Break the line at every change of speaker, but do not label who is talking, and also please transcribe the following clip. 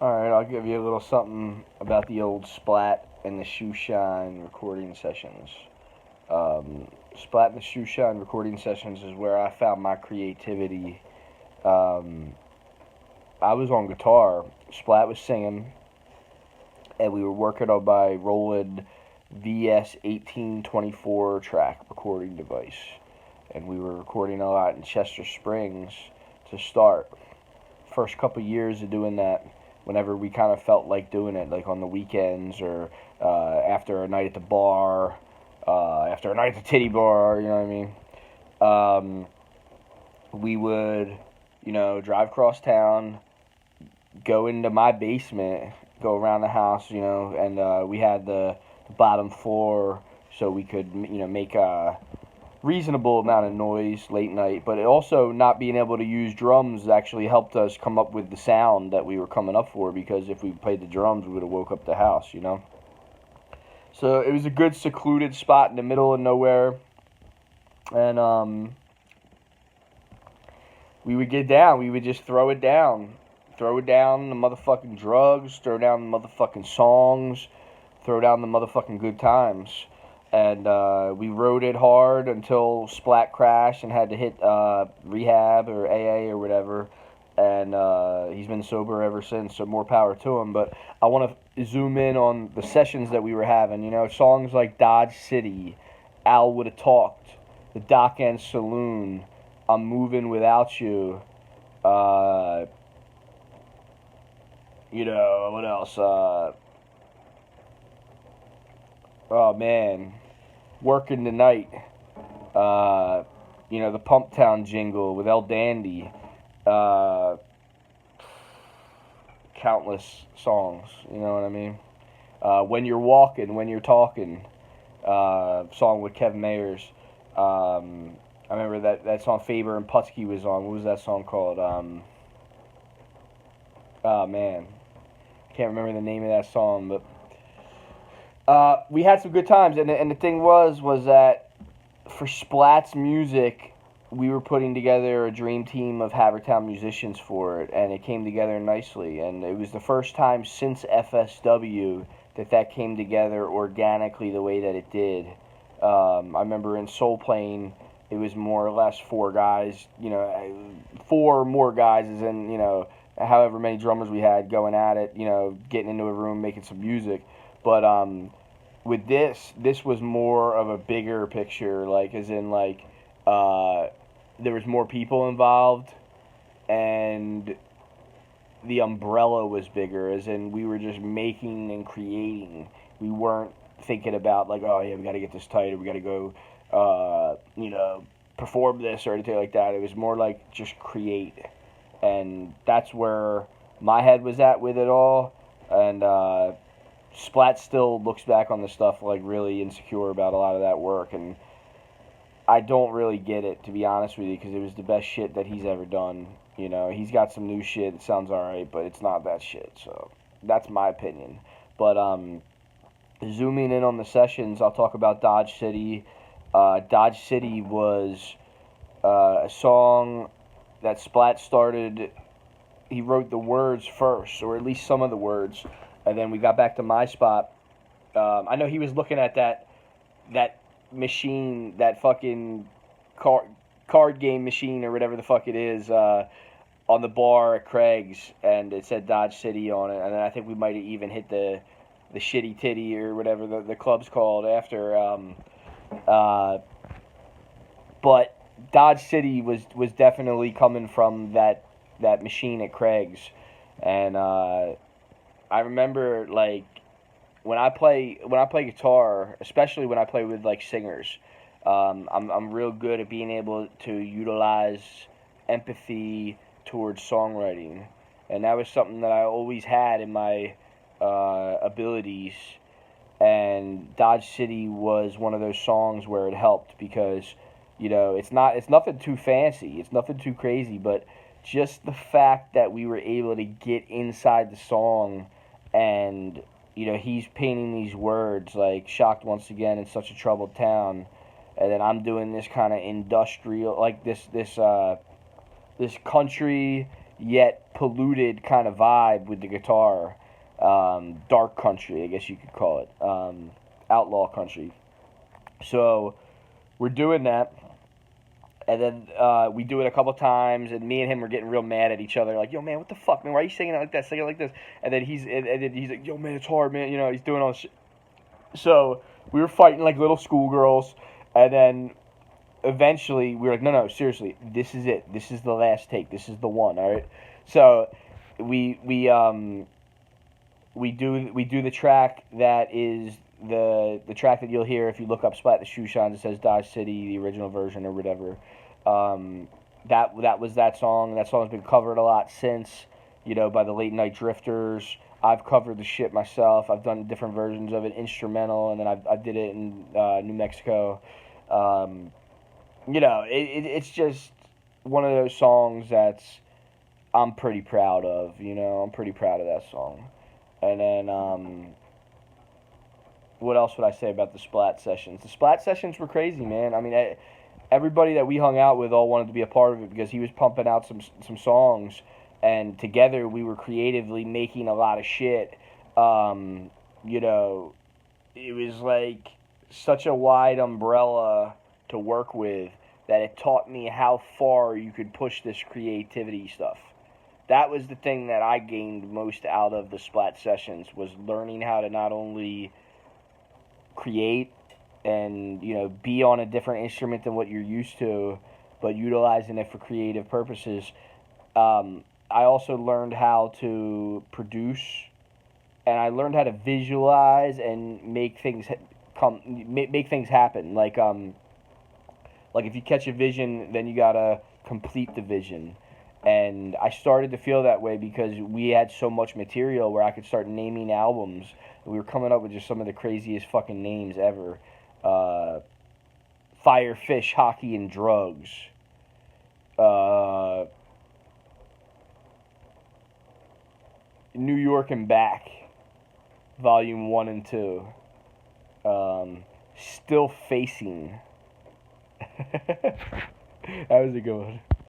Alright, I'll give you a little something about the old Splat and the Shoeshine recording sessions. Splat and the Shoeshine recording sessions is where I found my creativity. Um, I was on guitar, Splat was singing, and we were working on my Roland VS 1824 track recording device. And we were recording a lot in Chester Springs to start. First couple years of doing that, whenever we kind of felt like doing it, like on the weekends or after a night at the bar, after a night at the titty bar, you know what I mean? We would, drive across town, go into my basement, go around the house, and we had the bottom floor so we could, make a reasonable amount of noise late night, but it also not being able to use drums actually helped us come up with the sound that we were coming up for, because if we played the drums, we would have woke up the house. So it was a good secluded spot in the middle of nowhere, and we would get down. We would just throw it down the motherfucking drugs, throw down the motherfucking songs, throw down the motherfucking good times. And we rode it hard until Splat crashed and had to hit rehab or AA or whatever. And he's been sober ever since, so more power to him. But I want to zoom in on the sessions that we were having. Songs like Dodge City, Al Would Have Talked, The Dock End Saloon, I'm Moving Without You. What else? Oh man, Working the Night. The Pump Town jingle with El Dandy. Uh, Countless songs. You know what I mean? When You're Walking, When You're Talking. Song with Kevin Mayers. I remember that song Faber and Putski was on. What was that song called? Oh man, can't remember the name of that song, but we had some good times, and the thing was that for Splat's music, we were putting together a dream team of Havertown musicians for it, and it came together nicely. And it was the first time since FSW that came together organically the way that it did. I remember in Soul Plane, it was more or less four guys, four more guys, as in, however many drummers we had going at it, getting into a room, making some music. But with this was more of a bigger picture, like as in like there was more people involved, and the umbrella was bigger, as in we were just making and creating. We weren't thinking about like, oh yeah, we got to get this tight, or we got to go, perform this or anything like that. It was more like just create, and that's where my head was at with it all. And Splat still looks back on the stuff like really insecure about a lot of that work, and I don't really get it, to be honest with you, because it was the best shit that he's ever done. He's got some new shit that sounds alright, but it's not that shit. So that's my opinion. But zooming in on the sessions, I'll talk about Dodge City. Dodge City was a song that Splat started. He wrote the words first, or at least some of the words, and then we got back to my spot. I know he was looking at that machine, that fucking card game machine or whatever the fuck it is, on the bar at Craig's, and it said Dodge City on it, and then I think we might have even hit the shitty titty or whatever the club's called after. But Dodge City was definitely coming from that machine at Craig's, and I remember like when I play guitar, especially when I play with like singers, I'm real good at being able to utilize empathy towards songwriting, and that was something that I always had in my abilities. And Dodge City was one of those songs where it helped, because it's nothing too fancy, it's nothing too crazy, but just the fact that we were able to get inside the song, and he's painting these words like shocked once again in such a troubled town, and then I'm doing this kind of industrial, like this country, yet polluted kind of vibe with the guitar. Dark country, I guess you could call it. Outlaw country. So we're doing that, and then we do it a couple times, and me and him were getting real mad at each other, like, "Yo, man, what the fuck, man? Why are you singing it like that? Sing it like this." And then he's like, "Yo, man, it's hard, man." You know, he's doing all this shit. So we were fighting like little schoolgirls, and then eventually we were like, no, seriously, this is it. This is the last take. This is the one. All right. So we do the track that is the track that you'll hear if you look up Splat the Shoeshines. It says Dodge City, the original version or whatever. That was that song. That song's been covered a lot since, by the Late Night Drifters. I've covered the shit myself. I've done different versions of it, instrumental, and then I did it in New Mexico. It's just one of those songs that's I'm pretty proud of. I'm pretty proud of that song. And then what else would I say about the Splat sessions? The Splat sessions were crazy, man. I mean, everybody that we hung out with all wanted to be a part of it because he was pumping out some songs, and together we were creatively making a lot of shit. It was like such a wide umbrella to work with that it taught me how far you could push this creativity stuff. That was the thing that I gained most out of the Splat sessions, was learning how to not only create and be on a different instrument than what you're used to, but utilizing it for creative purposes. I also learned how to produce, and I learned how to visualize and make things happen. Like if you catch a vision, then you gotta complete the vision. And I started to feel that way because we had so much material where I could start naming albums. We were coming up with just some of the craziest fucking names ever. Fire, Fish, Hockey, and Drugs. New York and Back, Volume 1 and 2. Still Facing. That was a good one.